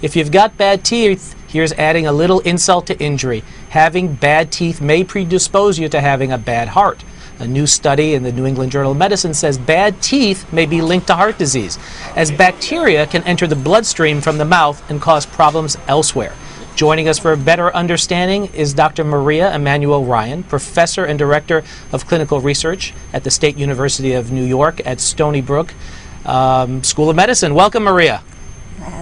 If you've got bad teeth, here's adding a little insult to injury. Having bad teeth may predispose you to having a bad heart. A new study in the New England Journal of Medicine says bad teeth may be linked to heart disease, as bacteria can enter the bloodstream from the mouth and cause problems elsewhere. Joining us for a better understanding is Dr. Maria Emanuel Ryan, Professor and Director of Clinical Research at the State University of New York at Stony Brook School of Medicine. Welcome, Maria.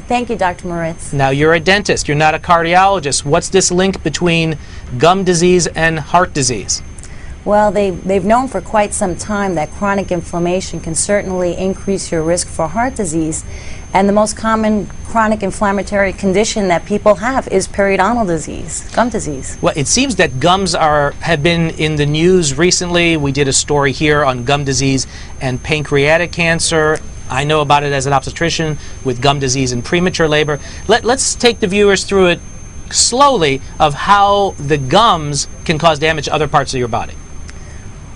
Thank you, Dr. Moritz. Now, you're a dentist. You're not a cardiologist. What's this link between gum disease and heart disease? Well, they've known for quite some time that chronic inflammation can certainly increase your risk for heart disease. And the most common chronic inflammatory condition that people have is periodontal disease, gum disease. Well, it seems that gums have been in the news recently. We did a story here on gum disease and pancreatic cancer. I know about it as an obstetrician with gum disease and premature labor. Let's take the viewers through it slowly of how the gums can cause damage to other parts of your body.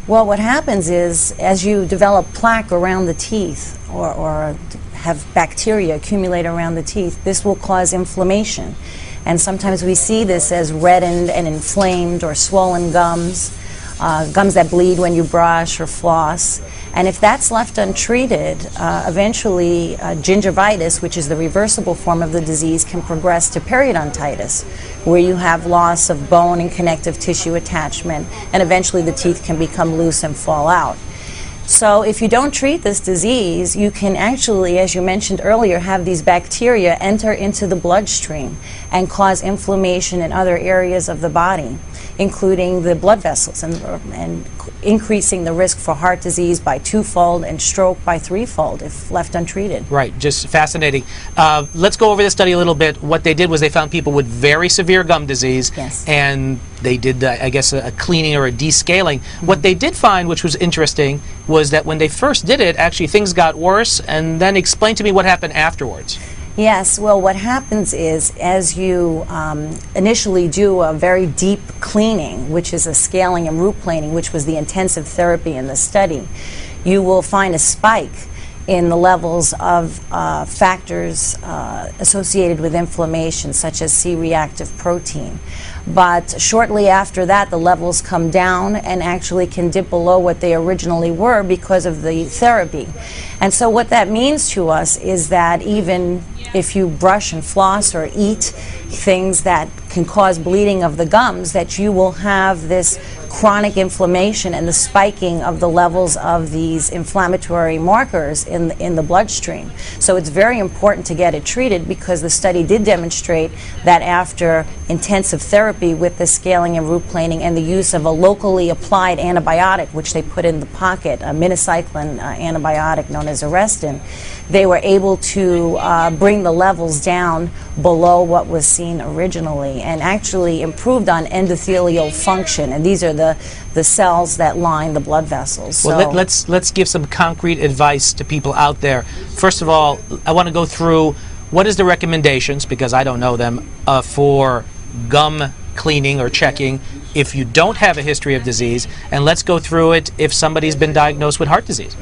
Well, what happens is, as you develop plaque around the teeth or have bacteria accumulate around the teeth, this will cause inflammation. And sometimes we see this as reddened and inflamed or swollen gums, gums that bleed when you brush or floss. And if that's left untreated, eventually gingivitis, which is the reversible form of the disease, can progress to periodontitis, where you have loss of bone and connective tissue attachment, and eventually the teeth can become loose and fall out. So if you don't treat this disease, you can actually, as you mentioned earlier, have these bacteria enter into the bloodstream and cause inflammation in other areas of the body, including the blood vessels, and increasing the risk for heart disease by twofold and stroke by threefold if left untreated. Right, just fascinating. Let's go over this study a little bit. What they did was they found people with very severe gum disease, yes, and they did, I guess, a cleaning or a descaling. What they did find, which was interesting, was that when they first did it, actually things got worse. And then explain to me what happened afterwards. Yes, well, what happens is, as you initially do a very deep cleaning, which is a scaling and root planing, which was the intensive therapy in the study, you will find a spike in the levels of factors associated with inflammation, such as C-reactive protein. But shortly after that, the levels come down and actually can dip below what they originally were because of the therapy. And so what that means to us is that even if you brush and floss or eat things that can cause bleeding of the gums, that you will have this chronic inflammation and the spiking of the levels of these inflammatory markers in the bloodstream. So it's very important to get it treated, because the study did demonstrate that after intensive therapy with the scaling and root planing and the use of a locally applied antibiotic, which they put in the pocket, a minocycline antibiotic known as Arestin, they were able to bring the levels down below what was seen originally, and actually improved on endothelial function. And these are the cells that line the blood vessels. Well, let's give some concrete advice to people out there. First of all, I want to go through what is the recommendations, because I don't know them, for gum cleaning or checking if you don't have a history of disease, and let's go through it if somebody's been diagnosed with heart disease.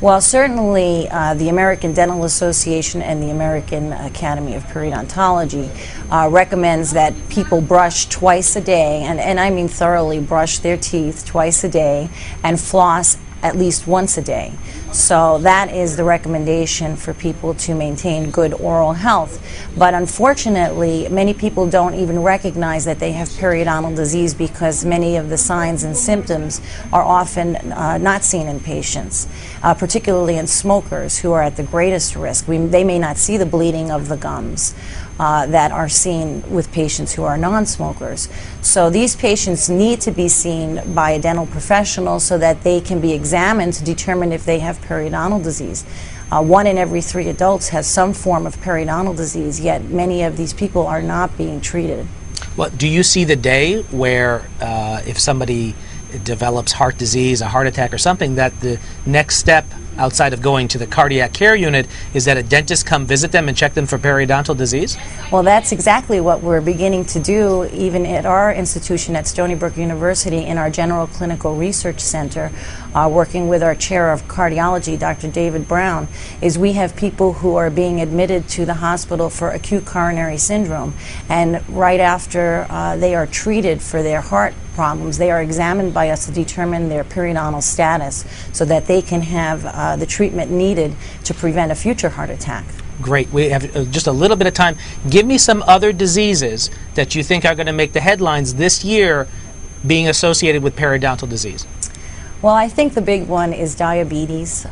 Well, certainly the American Dental Association and the American Academy of Periodontology recommends that people brush twice a day, and I mean thoroughly brush their teeth twice a day, and floss at least once a day. So that is the recommendation for people to maintain good oral health. But unfortunately, many people don't even recognize that they have periodontal disease, because many of the signs and symptoms are often not seen in patients, particularly in smokers who are at the greatest risk. They may not see the bleeding of the gums that are seen with patients who are non-smokers. So these patients need to be seen by a dental professional so that they can be examined to determine if they have periodontal disease. 1 in every 3 adults has some form of periodontal disease, yet many of these people are not being treated. Well, do you see the day where if somebody develops heart disease, a heart attack or something, that the next step outside of going to the cardiac care unit, is that a dentist come visit them and check them for periodontal disease? Well, that's exactly what we're beginning to do even at our institution at Stony Brook University in our General Clinical Research Center, working with our chair of cardiology, Dr. David Brown, is we have people who are being admitted to the hospital for acute coronary syndrome, and right after they are treated for their heart problems, they are examined by us to determine their periodontal status so that they can have the treatment needed to prevent a future heart attack. Great. We have just a little bit of time. Give me some other diseases that you think are going to make the headlines this year being associated with periodontal disease. Well, I think the big one is diabetes,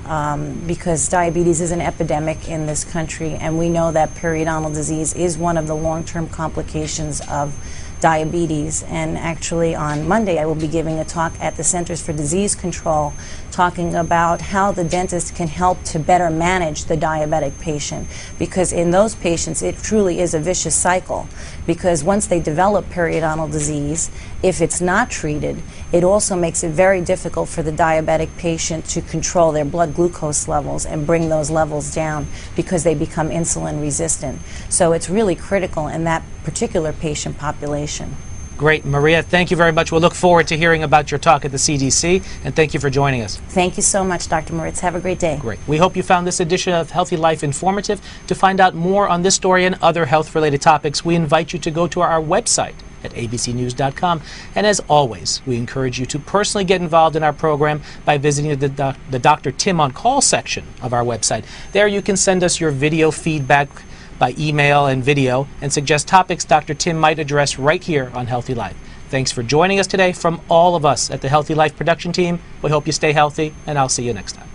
because diabetes is an epidemic in this country, and we know that periodontal disease is one of the long-term complications of diabetes. And actually on Monday I will be giving a talk at the Centers for Disease Control talking about how the dentist can help to better manage the diabetic patient, because in those patients it truly is a vicious cycle, because once they develop periodontal disease, if it's not treated, it also makes it very difficult for the diabetic patient to control their blood glucose levels and bring those levels down, because they become insulin resistant. So it's really critical in that particular patient population. Great. Maria, thank you very much. We'll look forward to hearing about your talk at the CDC, and thank you for joining us. Thank you so much, Dr. Moritz. Have a great day. Great. We hope you found this edition of Healthy Life informative. To find out more on this story and other health-related topics, we invite you to go to our website at abcnews.com. And as always, we encourage you to personally get involved in our program by visiting the Dr. Tim on Call section of our website. There you can send us your video feedback by email and video and suggest topics Dr. Tim might address right here on Healthy Life. Thanks for joining us today. From all of us at the Healthy Life production team, we hope you stay healthy, and I'll see you next time.